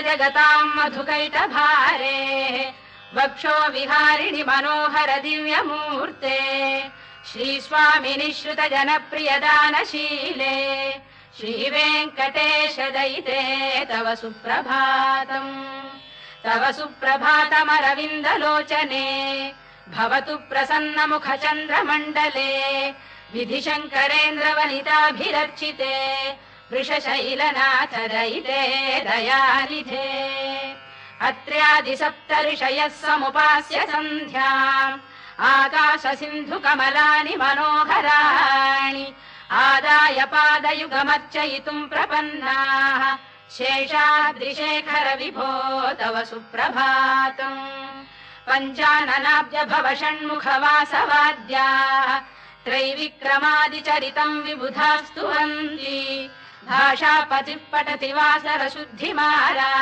जगताम् मधुकैटभारे वक्षो विहारिणि मनोहर दिव्यमूर्ते श्रीस्वामिनि श्रुत जनप्रियदानशीले श्रीवेङ्कटेश दयिते तव सुप्रभातम् तव सुप्रभातमरविन्दलोचने भवतु प्रसन्नमुख चन्द्रमण्डले विधिशङ्करेन्द्रवनिताभिरर्चिते वृषशैलनाथ दयिते दयानिधे अत्र्यादिसप्तऋषयः समुपास्य सन्ध्याम् आकाश सिन्धु कमलानि मनोहराणि आदाय पादयुगमर्चयितुम् प्रपन्नाः शेषाद्रिशेखर विभो तव सुप्रभातम् पञ्चाननाब्ज भव षण्मुख वासवाद्याः त्रैविक्रमादिचरितम् विबुधास्तु वन्ति भाषापतिः पठति वासर शुद्धिमाला।